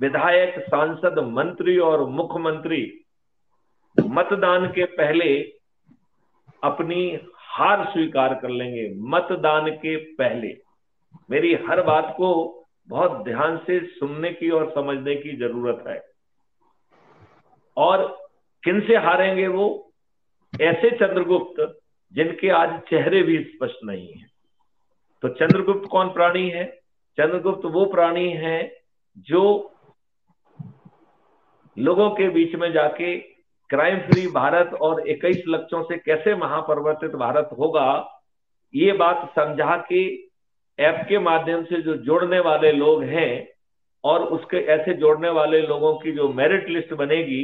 विधायक, सांसद, मंत्री और मुख्यमंत्री मतदान के पहले अपनी हार स्वीकार कर लेंगे। मतदान के पहले। मेरी हर बात को बहुत ध्यान से सुनने की और समझने की जरूरत है। और किन से हारेंगे वो? ऐसे चंद्रगुप्त जिनके आज चेहरे भी स्पष्ट नहीं है। तो चंद्रगुप्त कौन प्राणी है? चंद्रगुप्त वो प्राणी है जो लोगों के बीच में जाके क्राइम फ्री भारत और 21 लक्षों से कैसे महापरिवर्तित भारत होगा, ये बात समझा के ऐप के माध्यम से जो जोड़ने वाले लोग हैं और उसके ऐसे जोड़ने वाले लोगों की जो मेरिट लिस्ट बनेगी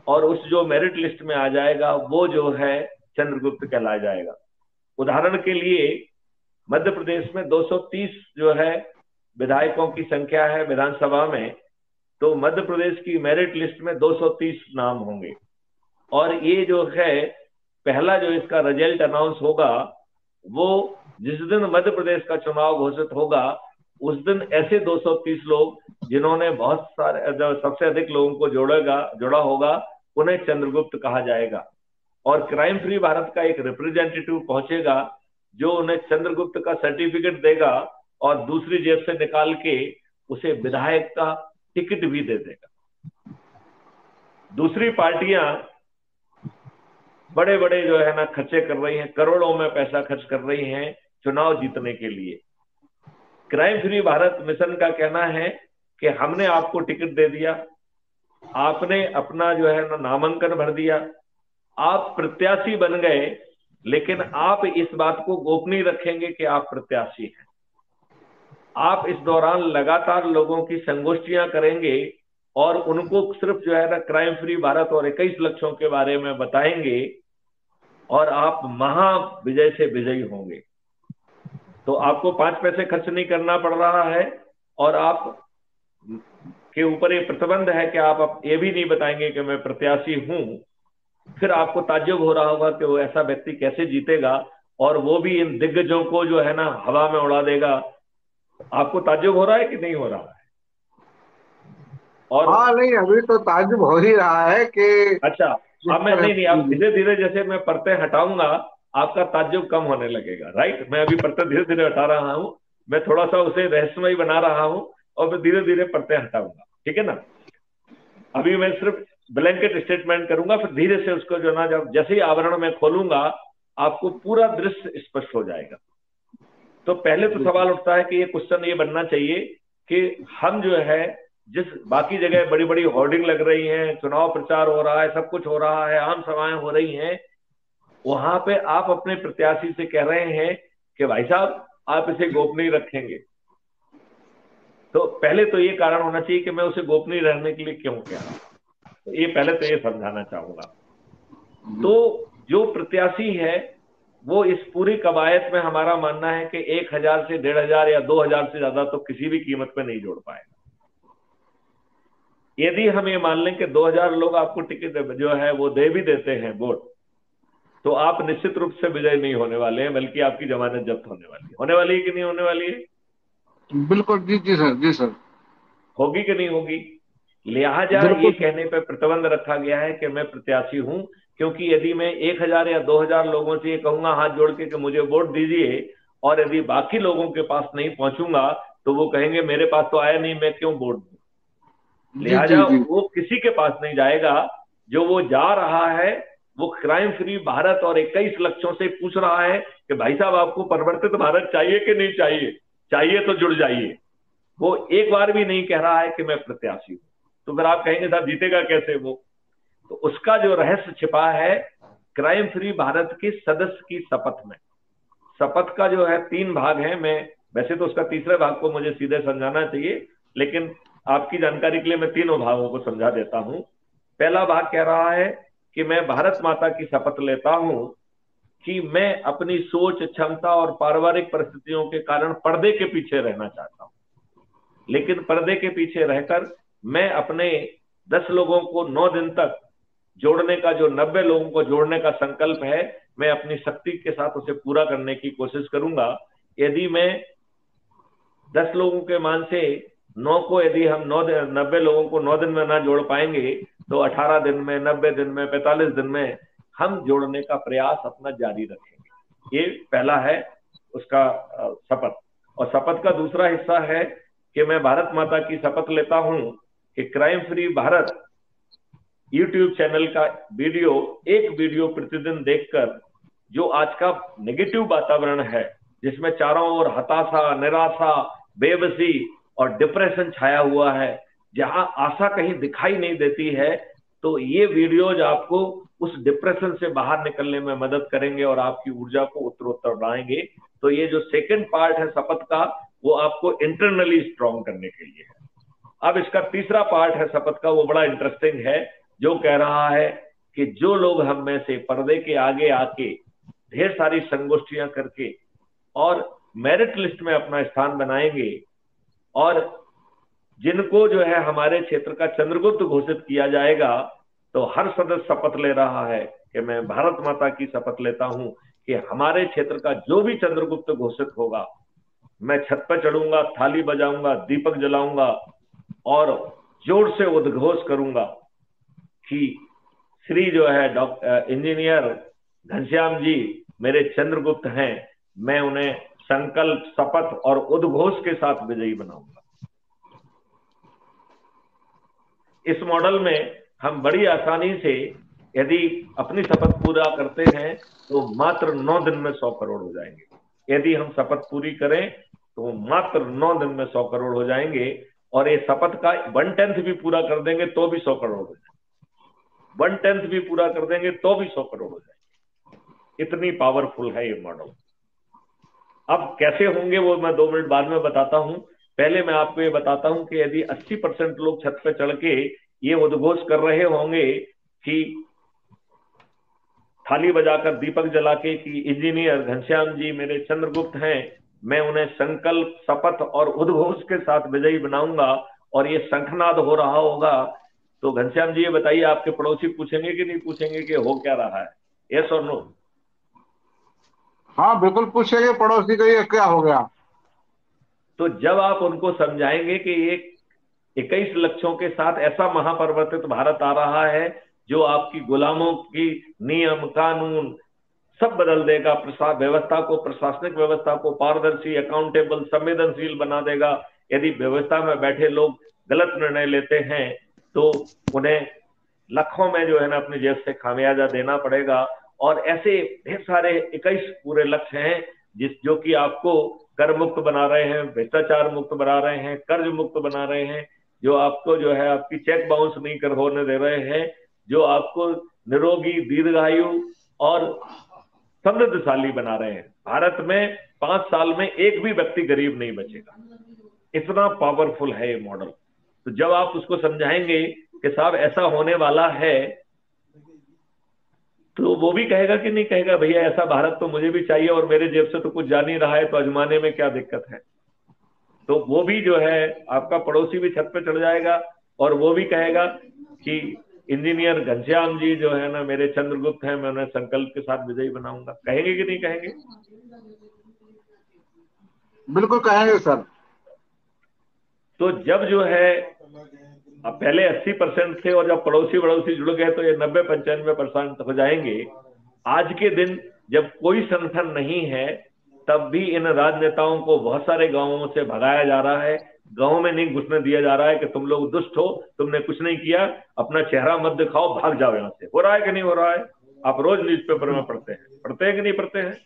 और उस जो मेरिट लिस्ट में आ जाएगा वो जो है चंद्रगुप्त कहलाया जाएगा। उदाहरण के लिए मध्य प्रदेश में 230 जो है विधायकों की संख्या है विधानसभा में, तो मध्य प्रदेश की मेरिट लिस्ट में 230 नाम होंगे। और ये जो है पहला जो इसका रिजल्ट अनाउंस होगा वो जिस दिन मध्य प्रदेश का चुनाव घोषित होगा उस दिन ऐसे 230 लोग जिन्होंने बहुत सारे सबसे अधिक लोगों को जोड़ा होगा उन्हें चंद्रगुप्त कहा जाएगा। और क्राइम फ्री भारत का एक रिप्रेजेंटेटिव पहुंचेगा जो उन्हें चंद्रगुप्त का सर्टिफिकेट देगा और दूसरी जेब से निकाल के उसे विधायक का टिकट भी दे देगा। दूसरी पार्टियां बड़े बड़े जो है ना खर्चे कर रही हैं, करोड़ों में पैसा खर्च कर रही हैं चुनाव जीतने के लिए। क्राइम फ्री भारत मिशन का कहना है कि हमने आपको टिकट दे दिया, आपने अपना जो है ना नामांकन भर दिया, आप प्रत्याशी बन गए, लेकिन आप इस बात को गोपनीय रखेंगे कि आप प्रत्याशी हैं। आप इस दौरान लगातार लोगों की संगोष्ठियां करेंगे और उनको सिर्फ जो है ना क्राइम फ्री भारत और 21 लक्षों के बारे में बताएंगे और आप महाविजय से विजयी होंगे। तो आपको 5 पैसे खर्च नहीं करना पड़ रहा है और आप के ऊपर ये प्रतिबंध है कि आप ये भी नहीं बताएंगे कि मैं प्रत्याशी हूं। फिर आपको ताज्जुब हो रहा होगा कि वो ऐसा व्यक्ति कैसे जीतेगा और वो भी इन दिग्गजों को जो है ना हवा में उड़ा देगा। आपको ताज्जुब हो रहा है कि नहीं हो रहा है? और हाँ, नहीं अभी तो ताज्जुब हो ही रहा है कि अच्छा, अब मैं नहीं अब धीरे धीरे जैसे मैं परतें हटाऊंगा आपका ताज्जुब कम होने लगेगा। राइट, मैं अभी परतें धीरे धीरे हटा रहा हूं, मैं थोड़ा सा उसे रहस्यमय बना रहा हूं और मैं धीरे धीरे परतें हटाऊंगा। ठीक है ना? अभी मैं सिर्फ ब्लैंकेट स्टेटमेंट करूंगा, फिर धीरे से उसको जो ना जब जैसे ही आवरण में खोलूंगा आपको पूरा दृश्य स्पष्ट हो जाएगा। तो पहले तो सवाल उठता है कि ये क्वेश्चन ये बनना चाहिए कि हम जो है जिस बाकी जगह बड़ी बड़ी होर्डिंग लग रही हैं, चुनाव प्रचार हो रहा है, सब कुछ हो रहा है, आम सभाएं हो रही हैं, वहां पे आप अपने प्रत्याशी से कह रहे हैं कि भाई साहब आप इसे गोपनीय रखेंगे। तो पहले तो ये कारण होना चाहिए कि मैं उसे गोपनीय रहने के लिए क्यों कह रहा हूं। तो ये पहले तो ये समझाना चाहूंगा। तो जो प्रत्याशी है वो इस पूरी कवायद में हमारा मानना है कि 1000 से 1500 या 2000 से ज्यादा तो किसी भी कीमत पे नहीं जोड़ पाएगा। यदि हम ये मान लें कि 2000 लोग आपको टिकट जो है वो दे भी देते हैं वोट, तो आप निश्चित रूप से विजय नहीं होने वाले हैं, बल्कि आपकी जमानत जब्त होने वाली है कि नहीं होने वाली है? बिल्कुल। जी जी सर, जी सर। होगी कि नहीं होगी? लिहाजा ये बिल्कुल। कहने पर प्रतिबंध रखा गया है कि मैं प्रत्याशी हूं, क्योंकि यदि मैं 1000 या 2000 लोगों से ये कहूंगा हाथ जोड़ के कि मुझे वोट दीजिए और यदि बाकी लोगों के पास नहीं पहुंचूंगा तो वो कहेंगे मेरे पास तो आया नहीं, मैं क्यों वोट दूं। जी जी लिहाजा जी। वो किसी के पास नहीं जाएगा। जो वो जा रहा है वो क्राइम फ्री भारत और 21 लक्षों से पूछ रहा है कि भाई साहब आपको परिवर्तित भारत चाहिए कि नहीं चाहिए? चाहिए तो जुड़ जाइए। वो एक बार भी नहीं कह रहा है कि मैं प्रत्याशी हूं। तो फिर आप कहेंगे साहब जीतेगा कैसे वो? तो उसका जो रहस्य छिपा है क्राइम फ्री भारत के सदस्य की शपथ में। शपथ का जो है 3 भाग है। मैं वैसे तो उसका तीसरे भाग को मुझे सीधे समझाना चाहिए, लेकिन आपकी जानकारी के लिए मैं तीनों भागों को समझा देता हूं। पहला भाग कह रहा है कि मैं भारत माता की शपथ लेता हूं कि मैं अपनी सोच, क्षमता और पारिवारिक परिस्थितियों के कारण पर्दे के पीछे रहना चाहता हूं, लेकिन पर्दे के पीछे रहकर मैं अपने 10 लोगों को 9 दिन तक जोड़ने का, जो 90 लोगों को जोड़ने का संकल्प है, मैं अपनी शक्ति के साथ उसे पूरा करने की कोशिश करूंगा। यदि मैं 10 लोगों के मान से 9 को यदि हम 90 लोगों को 9 दिन में ना जोड़ पाएंगे तो 18 दिन में, 90 दिन में, 45 दिन में हम जोड़ने का प्रयास अपना जारी रखेंगे। ये पहला है उसका शपथ। और शपथ का दूसरा हिस्सा है कि मैं भारत माता की शपथ लेता हूं कि crime free Bharat YouTube channel का वीडियो, एक वीडियो प्रतिदिन देखकर जो आज का नेगेटिव वातावरण है, जिसमें चारों ओर हताशा, निराशा, बेबसी और डिप्रेशन छाया हुआ है, जहां आशा कहीं दिखाई नहीं देती है, तो ये वीडियोज आपको उस डिप्रेशन से बाहर निकलने में मदद करेंगे और आपकी ऊर्जा को उत्तरोत्तर बढ़ाएंगे। तो ये जो सेकंड पार्ट है शपथ का, वो आपको इंटरनली स्ट्रांग करने के लिए है। अब इसका तीसरा पार्ट है शपथ का, वो बड़ा इंटरेस्टिंग है, जो कह रहा है कि जो लोग हम में से पर्दे के आगे आके ढेर सारी संगोष्ठियां करके और मेरिट लिस्ट में अपना स्थान बनाएंगे, और जिनको जो है हमारे क्षेत्र का चंद्रगुप्त घोषित किया जाएगा, तो हर सदस्य शपथ ले रहा है कि मैं भारत माता की शपथ लेता हूं कि हमारे क्षेत्र का जो भी चंद्रगुप्त घोषित होगा, मैं छत पर चढ़ूंगा, थाली बजाऊंगा, दीपक जलाऊंगा और जोर से उद्घोष करूंगा कि श्री जो है डॉक्टर इंजीनियर घनश्याम जी मेरे चंद्रगुप्त हैं, मैं उन्हें संकल्प, शपथ और उद्घोष के साथ विजयी बनाऊंगा। इस मॉडल में हम बड़ी आसानी से यदि अपनी शपथ पूरा करते हैं तो मात्र 9 दिन में 100 करोड़ हो जाएंगे। यदि हम शपथ पूरी करें तो मात्र 9 दिन में 100 करोड़ हो जाएंगे, और ये शपथ का 1/10 भी पूरा कर देंगे तो भी 100 करोड़ हो जाएंगे। 1/10 भी पूरा कर देंगे तो भी 100 करोड़ हो जाएंगे। इतनी पावरफुल है ये मॉडल। अब कैसे होंगे वो मैं 2 मिनट बाद में बताता हूं। पहले मैं आपको ये बताता हूं कि यदि 80% लोग छत पे चढ़ के ये उद्घोष कर रहे होंगे कि थाली बजाकर, दीपक जला के, कि इंजीनियर घनश्याम जी मेरे चंद्रगुप्त हैं, मैं उन्हें संकल्प, शपथ और उद्घोष के साथ विजयी बनाऊंगा, और ये शंखनाद हो रहा होगा, तो घनश्याम जी ये बताइए, आपके पड़ोसी पूछेंगे कि नहीं पूछेंगे कि हो क्या रहा है? यस और नो? हाँ बिल्कुल पूछेंगे पड़ोसी को ये क्या हो गया। तो जब आप उनको समझाएंगे कि ये 21 लक्ष्यों के साथ ऐसा महापरिवर्तित भारत आ रहा है जो आपकी गुलामों की नियम, कानून सब बदल देगा, व्यवस्था को, प्रशासनिक व्यवस्था को पारदर्शी, अकाउंटेबल, संवेदनशील बना देगा। यदि व्यवस्था में बैठे लोग गलत निर्णय लेते हैं तो उन्हें लाखों में जो है ना अपनी जेब से खामियाजा देना पड़ेगा। और ऐसे ढेर सारे 21 पूरे लक्ष्य हैं जो कि आपको कर मुक्त बना रहे हैं, भ्रष्टाचार मुक्त बना रहे हैं, कर्ज मुक्त बना रहे हैं, जो आपको जो है आपकी चेक बाउंस नहीं कर होने दे रहे हैं, जो आपको निरोगी, दीर्घायु और समृद्धशाली बना रहे हैं। भारत में 5 साल में एक भी व्यक्ति गरीब नहीं बचेगा। इतना पावरफुल है ये मॉडल। तो जब आप उसको समझाएंगे कि साहब ऐसा होने वाला है, तो वो भी कहेगा कि नहीं कहेगा, भैया ऐसा भारत तो मुझे भी चाहिए और मेरे जेब से तो कुछ जा नहीं रहा है, तो आजमाने में क्या दिक्कत है? तो वो भी जो है आपका पड़ोसी भी छत पे चढ़ जाएगा और वो भी कहेगा कि इंजीनियर घनश्याम जी जो है ना मेरे चंद्रगुप्त हैं, मैं उन्हें संकल्प के साथ विजयी बनाऊंगा। कहेंगे कि नहीं कहेंगे? बिल्कुल कहेंगे सर। तो जब जो है अब पहले 80% थे और जब पड़ोसी पड़ोसी जुड़ गए तो ये 90-95% हो जाएंगे। आज के दिन जब कोई संगठन नहीं है, तब भी इन राजनेताओं को बहुत सारे गांवों से भगाया जा रहा है। गांव में नहीं घुसने दिया जा रहा है कि तुम लोग दुष्ट हो, तुमने कुछ नहीं किया, अपना चेहरा मत दिखाओ, भाग जाओ यहां से। हो रहा है कि नहीं हो रहा है? आप रोज न्यूज़पेपर में पढ़ते हैं कि नहीं पढ़ते हैं?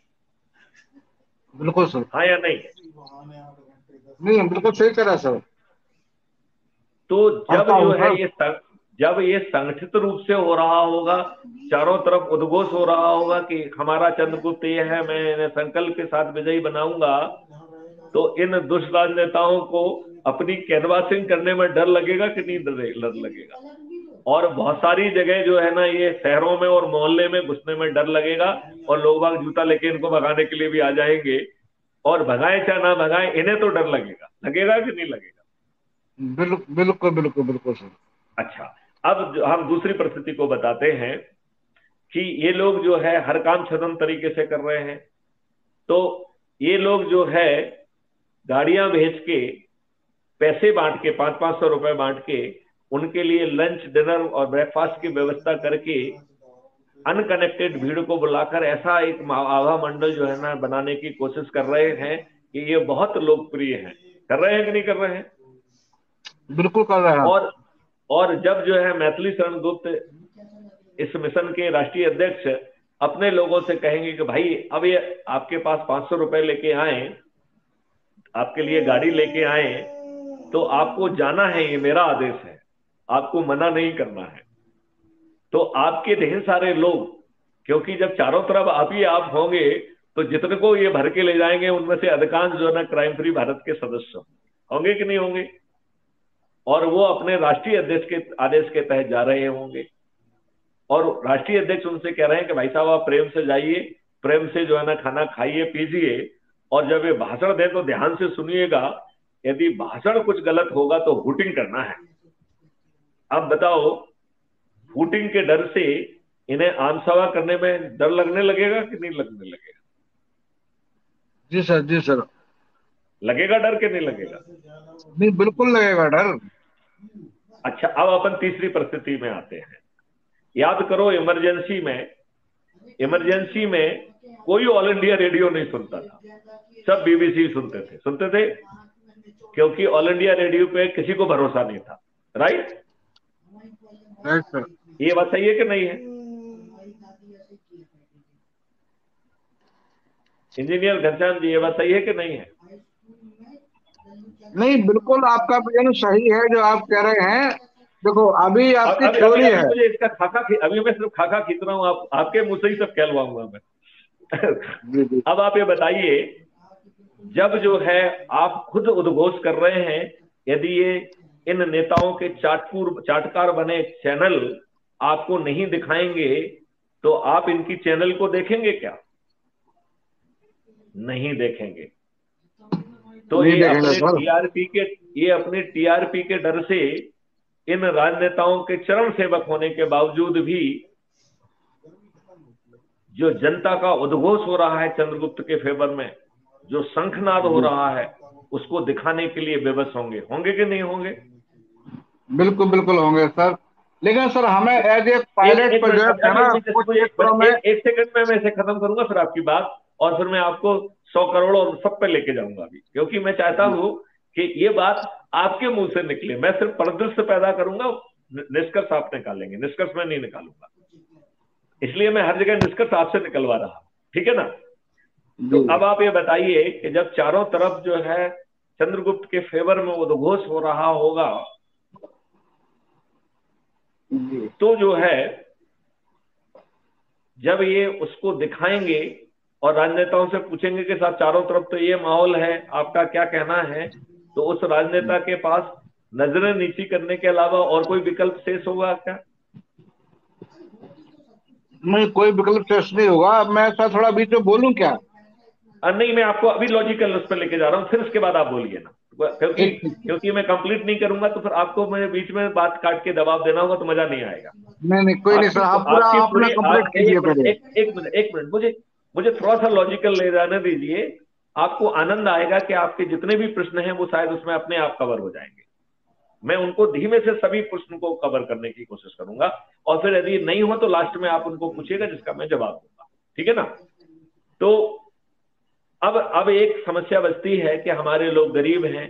बिल्कुल सर। हाँ या नहीं? नहीं बिल्कुल सही कह रहा है सर। तो जब पढ़ता जो हूँ है सर। जब ये संगठित रूप से हो रहा होगा, चारों तरफ उद्घोष हो रहा होगा कि हमारा चंद्रगुप्त ये है, मैं इन्हें संकल्प के साथ विजयी बनाऊंगा, तो इन दुष्ट राजनेताओं को अपनी कैनवासिंग करने में डर लगेगा कि नहीं डर लगेगा? और बहुत सारी जगह जो है ना ये शहरों में और मोहल्ले में घुसने में डर लगेगा, और लोग बाग जूता लेके इनको भगाने के लिए भी आ जाएंगे। और भगाए चाहे ना भगाए, इन्हें तो डर लगेगा। लगेगा कि नहीं लगेगा? बिल्कुल बिल्कुल बिल्कुल बिल्कुल सर। अच्छा, अब हम दूसरी परिस्थिति को बताते हैं कि ये लोग जो है हर काम छदम तरीके से कर रहे हैं। तो ये लोग जो है गाड़ियां भेज के पैसे बांट के 500-500 रुपए बांट के उनके लिए लंच डिनर और ब्रेकफास्ट की व्यवस्था करके अनकनेक्टेड भीड़ को बुलाकर ऐसा एक आभा मंडल जो है ना बनाने की कोशिश कर रहे हैं कि ये बहुत लोकप्रिय है। कर रहे हैं कि नहीं कर रहे हैं? बिल्कुल कर रहे हैं। और जब जो है मैथिली शरण गुप्त इस मिशन के राष्ट्रीय अध्यक्ष अपने लोगों से कहेंगे कि भाई अब ये आपके पास 500 रुपए लेके आए, आपके लिए गाड़ी लेके आए, तो आपको जाना है, ये मेरा आदेश है, आपको मना नहीं करना है। तो आपके ढेर सारे लोग, क्योंकि जब चारों तरफ आप ही आप होंगे तो जितने को ये भर के ले जाएंगे उनमें से अधिकांश जो है ना क्राइम फ्री भारत के सदस्य होंगे कि नहीं होंगे, और वो अपने राष्ट्रीय अध्यक्ष के आदेश के तहत जा रहे होंगे। और राष्ट्रीय अध्यक्ष उनसे कह रहे हैं कि भाई साहब आप प्रेम से जाइए, प्रेम से जो है ना खाना खाइए पीजिए, और जब ये भाषण दे तो ध्यान से सुनिएगा, यदि भाषण कुछ गलत होगा तो हूटिंग करना है। अब बताओ, हूटिंग के डर से इन्हें आम सभा करने में डर लगने लगेगा कि नहीं लगने लगेगा? जी सर, जी सर। लगेगा डर के नहीं लगेगा? नहीं, बिल्कुल लगेगा डर। अच्छा, अब अपन तीसरी परिस्थिति में आते हैं। याद करो, इमरजेंसी में कोई ऑल इंडिया रेडियो नहीं सुनता था, सब बीबीसी सुनते थे, क्योंकि ऑल इंडिया रेडियो पे किसी को भरोसा नहीं था। राइट? Right sir. ये बात सही है कि नहीं है? इंजीनियर घनश्याम जी, ये बात सही है कि नहीं है? नहीं, बिल्कुल आपका बयान सही है जो आप कह रहे हैं। देखो, अभी आपकी अभी थ्योरी अभी है। मुझे इसका अभी मैं सिर्फ खाका खींच रहा हूं, आपके मुंह से ही सब कहलवाऊंगा मैं। अब आप ये बताइए, जब जो है आप खुद उद्घोष कर रहे हैं, यदि ये इन नेताओं के चाटकार बने चैनल आपको नहीं दिखाएंगे तो आप इनकी चैनल को देखेंगे क्या? नहीं देखेंगे। तो ये अपने टीआरपी के डर से इन राजनेताओं के चरम सेवक होने के बावजूद भी जो जनता का उद्घोष हो रहा है चंद्रगुप्त के फेवर में, जो शंखनाद हो रहा है, उसको दिखाने के लिए विवश होंगे कि नहीं होंगे? बिल्कुल बिल्कुल होंगे सर। लेकिन सर, हमें एज ए पायलट पर जो है ना कुछ क्षेत्रों में एक सेकंड में मैं इसे खत्म करूंगा फिर आपकी बात, और फिर मैं आपको 100 करोड़ और सब पे लेके जाऊंगा अभी, क्योंकि मैं चाहता हूं कि ये बात आपके मुंह से निकले। मैं सिर्फ परिदृश्य पैदा करूंगा, निष्कर्ष आप निकालेंगे, निष्कर्ष मैं नहीं निकालूंगा, इसलिए मैं हर जगह निष्कर्ष आपसे निकलवा रहा हूं, ठीक है ना? तो अब आप ये बताइए कि जब चारों तरफ जो है चंद्रगुप्त के फेवर में उद्घोष हो रहा होगा, तो जो है जब ये उसको दिखाएंगे और राजनेताओं से पूछेंगे कि साहब चारों तरफ तो ये माहौल है, आपका क्या कहना है, तो उस राजनेता के पास नजरें नीची करने के अलावा और कोई विकल्प शेष होगा क्या? नहीं, कोई विकल्प शेष नहीं होगा। मैं सर थोड़ा बीच में बोलूं क्या? नहीं, मैं आपको अभी लॉजिकल उस पर लेके जा रहा हूँ, फिर उसके बाद आप बोलिए ना, क्योंकि मैं कंप्लीट नहीं करूंगा तो फिर आपको मैं बीच में बात काट के दबाव देना होगा तो मजा नहीं आएगा। नहीं, कोई नहीं सर, आप पूरा अपना कंप्लीट कीजिए पहले। एक मिनट, मुझे थोड़ा सा लॉजिकल ले जाने दीजिए। आपको आनंद आएगा कि आपके जितने भी प्रश्न हैं वो शायद उसमें अपने आप कवर हो जाएंगे। मैं उनको धीमे से सभी प्रश्न को कवर करने की कोशिश करूंगा, और फिर यदि नहीं हो तो लास्ट में आप उनको पूछिएगा जिसका मैं जवाब दूंगा, ठीक है ना? तो अब एक समस्या बचती है कि हमारे लोग गरीब हैं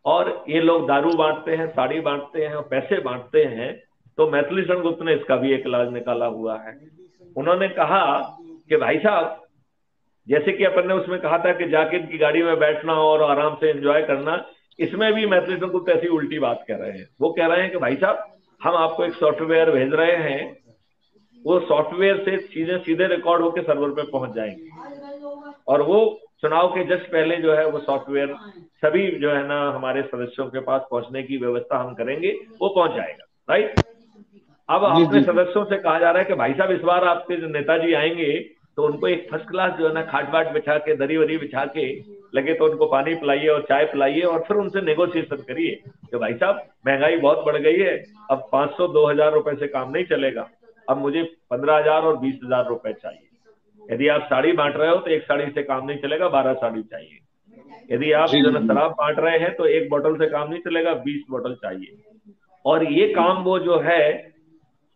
और ये लोग दारू बांटते हैं, साड़ी बांटते हैं और पैसे बांटते हैं। तो मैथिली शरण गुप्त ने इसका भी एक इलाज निकाला हुआ है। उन्होंने कहा कि भाई साहब, जैसे कि अपन ने उसमें कहा था कि जाके इनकी गाड़ी में बैठना और आराम से एंजॉय करना, इसमें भी मैथिली शरण गुप्त ऐसी उल्टी बात कह रहे हैं। वो कह रहे हैं कि भाई साहब, हम आपको एक सॉफ्टवेयर भेज रहे हैं, वो सॉफ्टवेयर से चीजें सीधे रिकॉर्ड होकर सर्वर पे पहुंच जाएंगी, और वो चुनाव के जस्ट पहले जो है वो सॉफ्टवेयर सभी जो है ना हमारे सदस्यों के पास पहुंचने की व्यवस्था हम करेंगे, वो पहुंच जाएगा। राइट? अब अपने सदस्यों से कहा जा रहा है कि भाई साहब, इस बार आपके जो नेताजी आएंगे तो उनको एक फर्स्ट क्लास जो है ना खाट बाट बिछा के, दरी वरी बिछा के, लगे तो उनको पानी पिलाइए और चाय पिलाइए, और फिर उनसे नेगोशिएशन करिए कि भाई साहब, महंगाई बहुत बढ़ गई है, अब 500-2000 रुपए से काम नहीं चलेगा, अब मुझे 15,000 और 20,000 रुपए चाहिए। यदि आप साड़ी बांट रहे हो तो एक साड़ी से काम नहीं चलेगा, 12 साड़ी चाहिए। यदि आप जी जो जी है जी। शराब बांट रहे हैं तो एक बोतल से काम नहीं चलेगा, 20 बोतल चाहिए। और ये काम वो जो है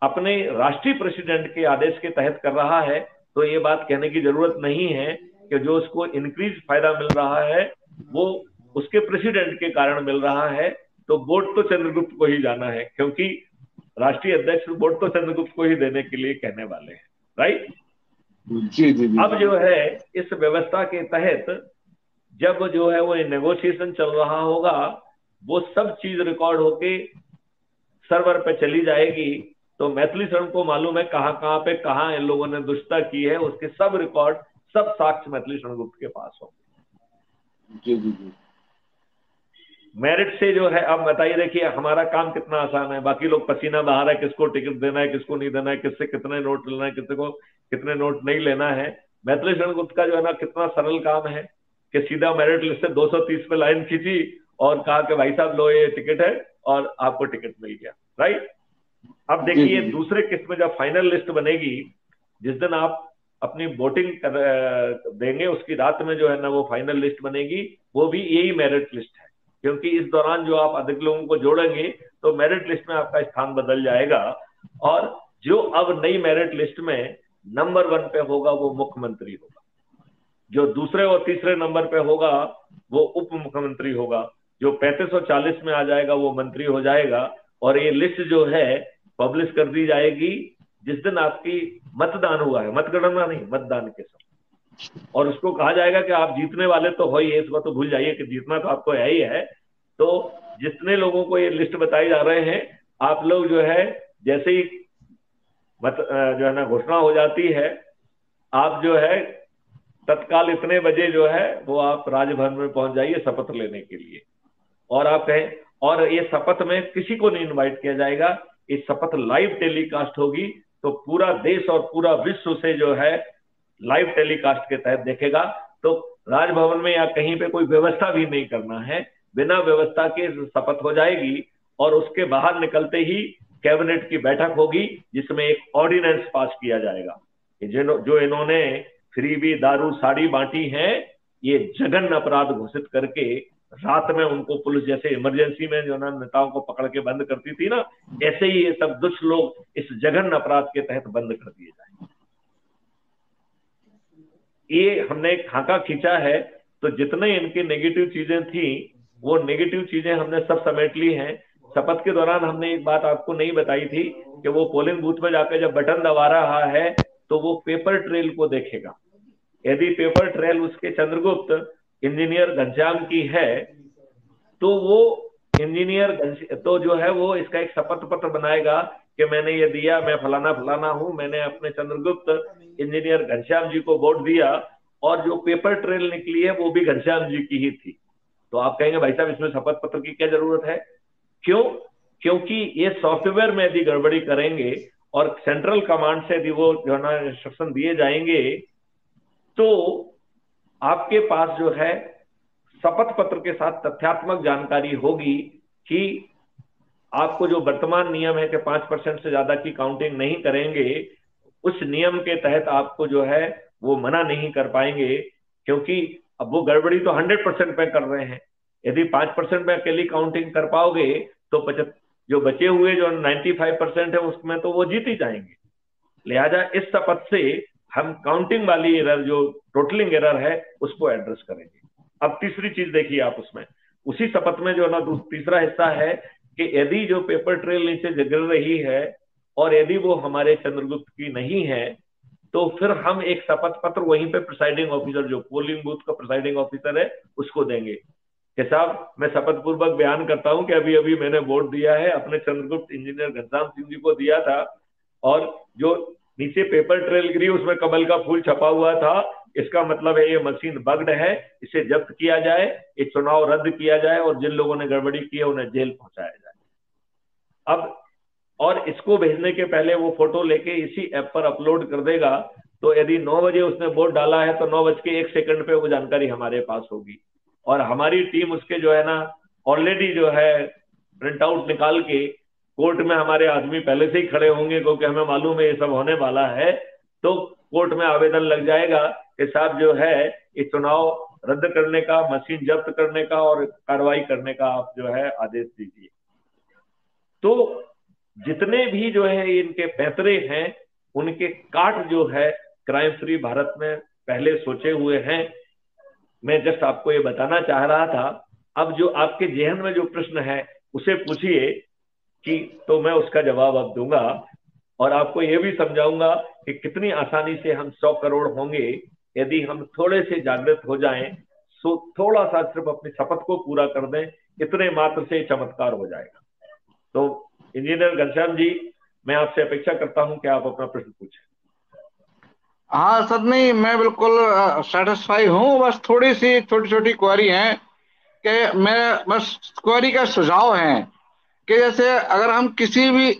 अपने राष्ट्रीय प्रेसिडेंट के आदेश के तहत कर रहा है। तो ये बात कहने की जरूरत नहीं है कि जो उसको इंक्रीज फायदा मिल रहा है वो उसके प्रेसिडेंट के कारण मिल रहा है। तो वोट तो चंद्रगुप्त को ही जाना है, क्योंकि राष्ट्रीय अध्यक्ष वोट तो चंद्रगुप्त को ही देने के लिए कहने वाले हैं, राइट। जी जी जी। अब जो है इस व्यवस्था के तहत जब जो है वो नेगोशिएशन चल रहा होगा, वो सब चीज रिकॉर्ड होके सर्वर पे चली जाएगी। तो मैथिली शरण को मालूम है कहाँ कहाँ पे कहाँ इन लोगों ने दुष्टता की है, उसके सब रिकॉर्ड, सब साक्ष्य मैथिली शरण गुप्त के पास हो। जी जी जी। मेरिट से जो है, अब बताइए, देखिए हमारा काम कितना आसान है। बाकी लोग पसीना बहा रहे हैं, किसको टिकट देना है, किसको नहीं देना है, किससे कितने नोट लेना है, किसी को कितने नोट नहीं लेना है। मैथिली शरण गुप्त का जो है ना कितना सरल काम है कि सीधा मेरिट लिस्ट से 230 पे लाइन खींची और कहा कि भाई साहब लो ये टिकट है, और आपको टिकट मिल गया, राइट। अब जी जी देखिए जी। दूसरे किस्त में जब फाइनल लिस्ट बनेगी, जिस दिन आप अपनी वोटिंग देंगे उसकी रात में जो है ना वो फाइनल लिस्ट बनेगी, वो भी यही मेरिट लिस्ट है। क्योंकि इस दौरान जो आप अधिक लोगों को जोड़ेंगे तो मेरिट लिस्ट में आपका स्थान बदल जाएगा। और जो अब नई मेरिट लिस्ट में नंबर 1 पे होगा वो मुख्यमंत्री होगा, जो दूसरे और तीसरे नंबर पे होगा वो उप मुख्यमंत्री होगा, जो 35 और 40 में आ जाएगा वो मंत्री हो जाएगा। और ये लिस्ट जो है पब्लिश कर दी जाएगी जिस दिन आपकी मतदान हुआ है, मतगणना नहीं, मतदान के समय। और उसको कहा जाएगा कि आप जीतने वाले तो हो ही, इसको तो भूल जाइए कि जीतना तो आपको है ही है। तो जितने लोगों को ये लिस्ट बताई जा रहे हैं, आप लोग जो है जैसे ही जो है ना घोषणा हो जाती है, आप जो है तत्काल इतने बजे जो है वो आप राजभवन में पहुंच जाइए शपथ लेने के लिए। और आप कहें, और ये शपथ में किसी को नहीं इनवाइट किया जाएगा, ये शपथ लाइव टेलीकास्ट होगी। तो पूरा देश और पूरा विश्व से जो है लाइव टेलीकास्ट के तहत देखेगा। तो राजभवन में या कहीं पे कोई व्यवस्था भी नहीं करना है, बिना व्यवस्था के शपथ हो जाएगी। और उसके बाहर निकलते ही कैबिनेट की बैठक होगी जिसमें एक ऑर्डिनेंस पास किया जाएगा जो इन्होंने फ्रीबी दारू साड़ी बांटी है, ये जघन्य अपराध घोषित करके रात में उनको पुलिस जैसे इमरजेंसी में जो ना नेताओं को पकड़ के बंद करती थी ना, ऐसे ही ये सब दुष्ट लोग इस जघन्य अपराध के तहत बंद कर दिए जाएंगे। ये हमने खाका खींचा है। तो जितने इनकी नेगेटिव चीजें थी वो नेगेटिव चीजें हमने सब समेट ली हैं। शपथ के दौरान हमने एक बात आपको नहीं बताई थी कि वो पोलिंग बूथ में जाकर जब बटन दबा रहा है तो वो पेपर ट्रेल को देखेगा। यदि पेपर ट्रेल उसके चंद्रगुप्त इंजीनियर घनश्याम की है तो वो इंजीनियर तो जो है वो इसका एक शपथ पत्र बनाएगा कि मैंने ये दिया, मैं फलाना फलाना हूं, मैंने अपने चंद्रगुप्त इंजीनियर घनश्याम जी को वोट दिया। और जो पेपर ट्रेल निकली है वो भी घनश्याम जी की ही थी। तो आप कहेंगे भाई साहब इसमें शपथ पत्र की क्या जरूरत है? क्यों? क्योंकि ये सॉफ्टवेयर में यदि गड़बड़ी करेंगे और सेंट्रल कमांड से यदि वो जो है ना इंस्ट्रक्शन दिए जाएंगे तो आपके पास जो है शपथ पत्र के साथ तथ्यात्मक जानकारी होगी कि आपको जो वर्तमान नियम है कि 5% से ज्यादा की काउंटिंग नहीं करेंगे, उस नियम के तहत आपको जो है वो मना नहीं कर पाएंगे। क्योंकि अब वो गड़बड़ी तो 100% पे कर रहे हैं। यदि 5% में अकेली काउंटिंग कर पाओगे तो जो बचे हुए जो 95% है उसमें तो वो जीत ही जाएंगे। लिहाजा इस शपथ से हम काउंटिंग वाली एरर, जो टोटलिंग एरर है, उसको एड्रेस करेंगे। अब तीसरी चीज देखिए आप उसमें, उसी शपथ में जो ना तीसरा हिस्सा है कि यदि जो पेपर ट्रेल नीचे गिर रही है और यदि वो हमारे चंद्रगुप्त की नहीं है तो फिर हम एक शपथ पत्र वहीं पे प्रिसाइडिंग ऑफिसर, जो पोलिंग बूथ का प्रिसाइडिंग ऑफिसर है, उसको देंगे कि साहब मैं शपथ पूर्वक बयान करता हूं कि अभी अभी मैंने वोट दिया है, अपने चंद्रगुप्त इंजीनियर घनश्याम सिंह जी को दिया था। और जो नीचे पेपर ट्रेल गिरी उसमें कमल का फूल छपा हुआ था, इसका मतलब है ये मशीन बग्ड है, इसे जब्त किया जाए, ये चुनाव रद्द किया जाए और जिन लोगों ने गड़बड़ी की है उन्हें जेल पहुंचाया जाए। अब और इसको भेजने के पहले वो फोटो लेके इसी ऐप पर अपलोड कर देगा। तो यदि 9 बजे उसने वोट डाला है तो 9:01 पे वो जानकारी हमारे पास होगी और हमारी टीम उसके जो है ना ऑलरेडी जो है प्रिंट आउट निकाल के कोर्ट में हमारे आदमी पहले से ही खड़े होंगे क्योंकि हमें मालूम है ये सब होने वाला है। तो कोर्ट में आवेदन लग जाएगा कि साहब जो है ये चुनाव रद्द करने का, मशीन जब्त करने का और कार्रवाई करने का आप जो है आदेश दीजिए। तो जितने भी जो है इनके पैतरे हैं, उनके काट जो है क्राइम फ्री भारत में पहले सोचे हुए हैं। मैं जस्ट आपको ये बताना चाह रहा था। अब जो आपके जहन में जो प्रश्न है उसे पूछिए कि, तो मैं उसका जवाब अब दूंगा और आपको यह भी समझाऊंगा कि कितनी आसानी से हम 100 करोड़ होंगे यदि हम थोड़े से जागृत हो जाएं, सो थोड़ा सा सिर्फ अपनी शपथ को पूरा कर दें, इतने मात्र से चमत्कार हो जाएगा। तो इंजीनियर घनश्याम जी, मैं आपसे अपेक्षा करता हूं कि आप अपना प्रश्न पूछें। हाँ सर, नहीं मैं बिल्कुल सेटिस्फाई हूँ। बस थोड़ी सी छोटी छोटी क्वेरी है कि मैं बस क्वेरी का सुझाव है कि जैसे अगर हम किसी भी